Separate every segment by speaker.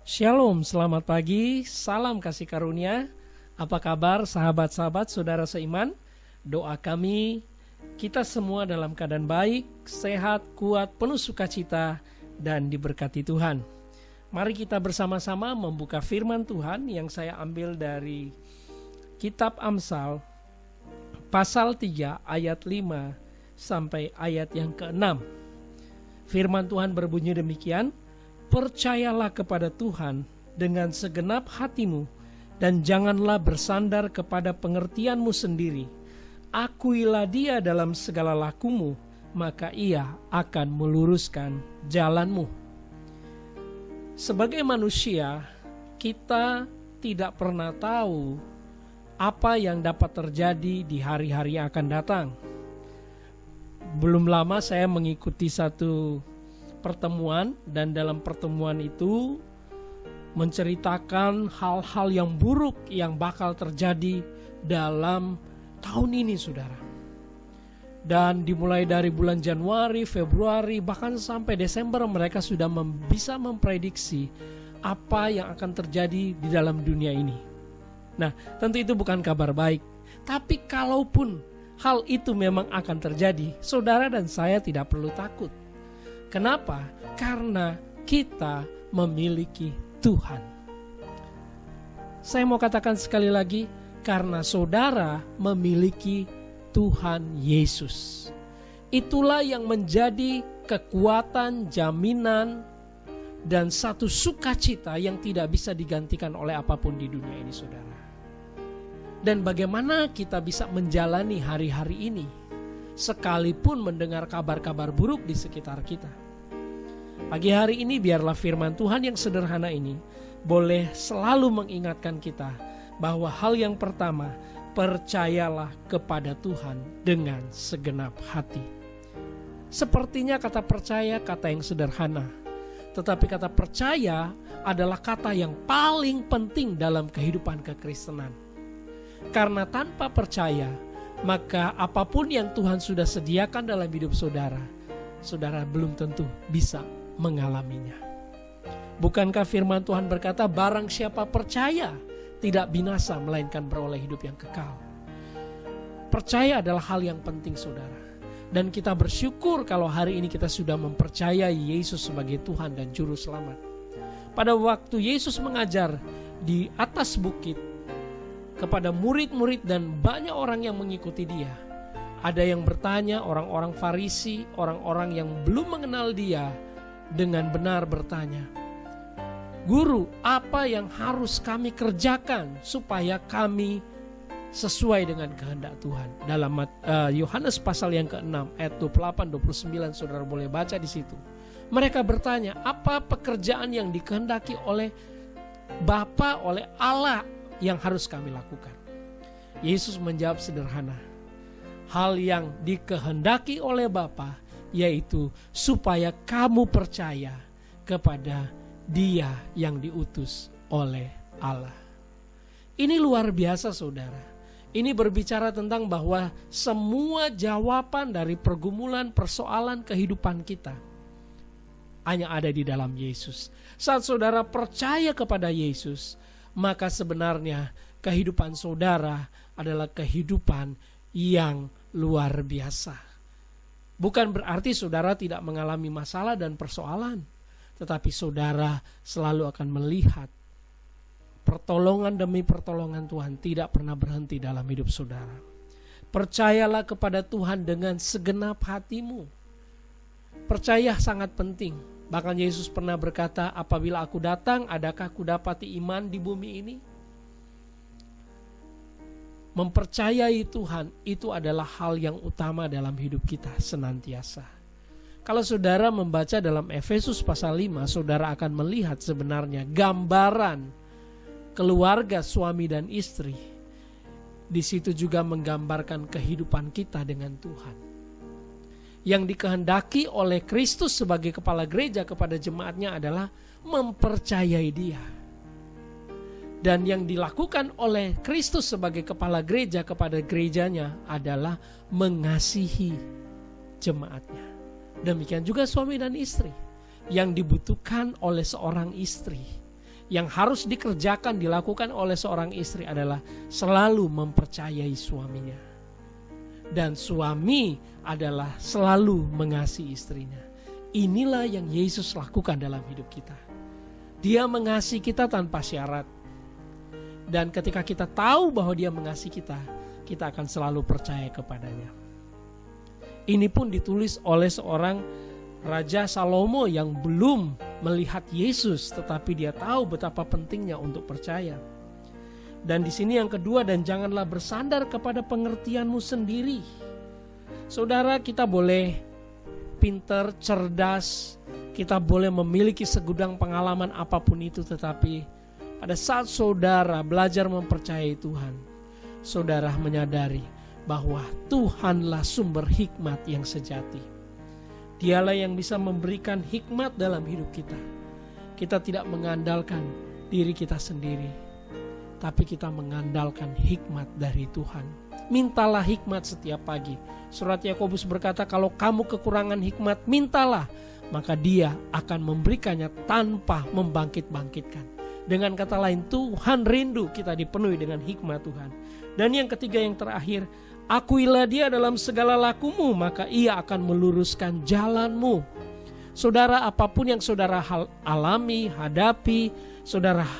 Speaker 1: Shalom, selamat pagi, salam kasih karunia. Apa kabar sahabat-sahabat, saudara seiman? Doa kami, kita semua dalam keadaan baik, sehat, kuat, penuh sukacita, dan diberkati Tuhan. Mari kita bersama-sama membuka firman Tuhan yang saya ambil dari Kitab Amsal, pasal 3 ayat 5 sampai ayat yang ke-6. Firman Tuhan berbunyi demikian, percayalah kepada Tuhan dengan segenap hatimu dan janganlah bersandar kepada pengertianmu sendiri. Akuilah Dia dalam segala lakumu, maka Ia akan meluruskan jalanmu. Sebagai manusia, kita tidak pernah tahu apa yang dapat terjadi di hari-hari yang akan datang. Belum lama saya mengikuti satu pertemuan, dan dalam pertemuan itu menceritakan hal-hal yang buruk yang bakal terjadi dalam tahun ini, saudara. Dan dimulai dari bulan Januari, Februari, bahkan sampai Desember mereka sudah bisa memprediksi apa yang akan terjadi di dalam dunia ini. Nah, tentu itu bukan kabar baik. Tapi kalaupun hal itu memang akan terjadi, saudara dan saya tidak perlu takut. Kenapa? Karena kita memiliki Tuhan. Saya mau katakan sekali lagi, karena saudara memiliki Tuhan Yesus. Itulah yang menjadi kekuatan, jaminan, dan satu sukacita yang tidak bisa digantikan oleh apapun di dunia ini, saudara. Dan bagaimana kita bisa menjalani hari-hari ini, sekalipun mendengar kabar-kabar buruk di sekitar kita. Pagi hari ini biarlah firman Tuhan yang sederhana ini boleh selalu mengingatkan kita bahwa hal yang pertama, percayalah kepada Tuhan dengan segenap hati. Sepertinya kata percaya kata yang sederhana, tetapi kata percaya adalah kata yang paling penting dalam kehidupan kekristenan. Karena tanpa percaya, maka apapun yang Tuhan sudah sediakan dalam hidup saudara, saudara belum tentu bisa mengalaminya. Bukankah firman Tuhan berkata, barang siapa percaya tidak binasa melainkan beroleh hidup yang kekal. Percaya adalah hal yang penting, saudara. Dan kita bersyukur kalau hari ini kita sudah mempercayai Yesus sebagai Tuhan dan Juru Selamat. Pada waktu Yesus mengajar di atas bukit kepada murid-murid dan banyak orang yang mengikuti dia, ada yang bertanya, orang-orang Farisi, orang-orang yang belum mengenal dia, dengan benar bertanya, Guru, apa yang harus kami kerjakan supaya kami sesuai dengan kehendak Tuhan? Dalam Yohanes pasal yang ke-6 ayat 28-29, saudara boleh baca di situ. Mereka bertanya, apa pekerjaan yang dikehendaki oleh Bapa, oleh Allah yang harus kami lakukan? Yesus menjawab sederhana, hal yang dikehendaki oleh Bapa yaitu supaya kamu percaya kepada Dia yang diutus oleh Allah. Ini luar biasa, saudara. Ini berbicara tentang bahwa semua jawaban dari pergumulan, persoalan kehidupan kita hanya ada di dalam Yesus. Saat saudara percaya kepada Yesus, maka sebenarnya kehidupan saudara adalah kehidupan yang luar biasa. Bukan berarti saudara tidak mengalami masalah dan persoalan, tetapi saudara selalu akan melihat pertolongan demi pertolongan Tuhan tidak pernah berhenti dalam hidup saudara. Percayalah kepada Tuhan dengan segenap hatimu. Percaya sangat penting. Bahkan Yesus pernah berkata, apabila aku datang, adakah aku dapati iman di bumi ini? Mempercayai Tuhan itu adalah hal yang utama dalam hidup kita senantiasa. Kalau saudara membaca dalam Efesus pasal 5, saudara akan melihat sebenarnya gambaran keluarga suami dan istri. Di situ juga menggambarkan kehidupan kita dengan Tuhan. Yang dikehendaki oleh Kristus sebagai kepala gereja kepada jemaatnya adalah mempercayai Dia. Dan yang dilakukan oleh Kristus sebagai kepala gereja kepada gerejanya adalah mengasihi jemaatnya. Demikian juga suami dan istri. Yang dibutuhkan oleh seorang istri, yang harus dikerjakan, dilakukan oleh seorang istri adalah selalu mempercayai suaminya. Dan suami adalah selalu mengasihi istrinya. Inilah yang Yesus lakukan dalam hidup kita. Dia mengasihi kita tanpa syarat. Dan ketika kita tahu bahwa dia mengasihi kita, kita akan selalu percaya kepadanya. Ini pun ditulis oleh seorang Raja Salomo yang belum melihat Yesus, tetapi dia tahu betapa pentingnya untuk percaya. Dan di sini yang kedua, dan janganlah bersandar kepada pengertianmu sendiri. Saudara, kita boleh pintar, cerdas, kita boleh memiliki segudang pengalaman apapun itu, tetapi pada saat saudara belajar mempercayai Tuhan, saudara menyadari bahwa Tuhanlah sumber hikmat yang sejati. Dialah yang bisa memberikan hikmat dalam hidup kita. Kita tidak mengandalkan diri kita sendiri, tapi kita mengandalkan hikmat dari Tuhan. Mintalah hikmat setiap pagi. Surat Yakobus berkata, kalau kamu kekurangan hikmat, mintalah, maka Dia akan memberikannya tanpa membangkit-bangkitkan. Dengan kata lain, Tuhan rindu kita dipenuhi dengan hikmat Tuhan. Dan yang ketiga, yang terakhir, akuilah Dia dalam segala lakumu, maka Ia akan meluruskan jalanmu. Saudara, apapun yang saudara alami, hadapi, saudara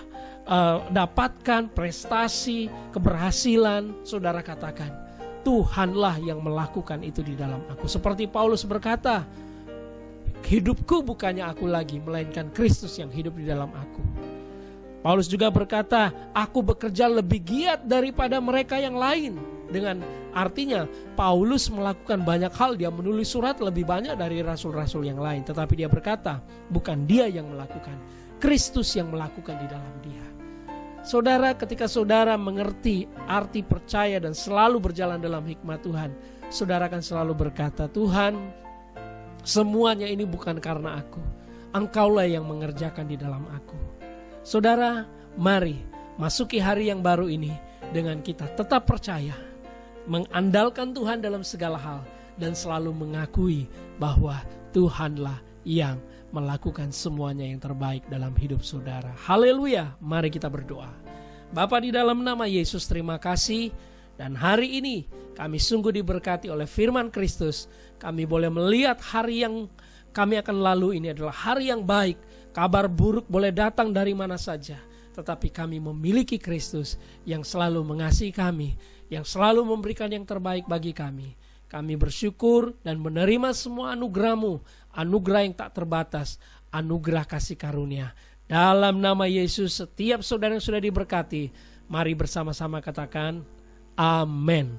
Speaker 1: dapatkan prestasi, keberhasilan, saudara katakan, Tuhanlah yang melakukan itu di dalam aku. Seperti Paulus berkata, hidupku bukannya aku lagi, melainkan Kristus yang hidup di dalam aku. Paulus juga berkata, aku bekerja lebih giat daripada mereka yang lain. Dengan artinya Paulus melakukan banyak hal, dia menulis surat lebih banyak dari rasul-rasul yang lain. Tetapi dia berkata, bukan dia yang melakukan, Kristus yang melakukan di dalam dia. Saudara, ketika saudara mengerti arti percaya dan selalu berjalan dalam hikmat Tuhan, saudara akan selalu berkata, Tuhan, semuanya ini bukan karena aku, Engkaulah yang mengerjakan di dalam aku. Saudara, mari masuki hari yang baru ini dengan kita tetap percaya, mengandalkan Tuhan dalam segala hal, dan selalu mengakui bahwa Tuhanlah yang melakukan semuanya yang terbaik dalam hidup saudara. Haleluya, mari kita berdoa. Bapa, di dalam nama Yesus, terima kasih. Dan hari ini kami sungguh diberkati oleh firman Kristus. Kami boleh melihat hari yang kami akan lalu ini adalah hari yang baik. Kabar buruk boleh datang dari mana saja, tetapi kami memiliki Kristus yang selalu mengasihi kami, yang selalu memberikan yang terbaik bagi kami. Kami bersyukur dan menerima semua anugerah-Mu, anugerah yang tak terbatas, anugerah kasih karunia. Dalam nama Yesus, setiap saudara yang sudah diberkati, mari bersama-sama katakan, amin.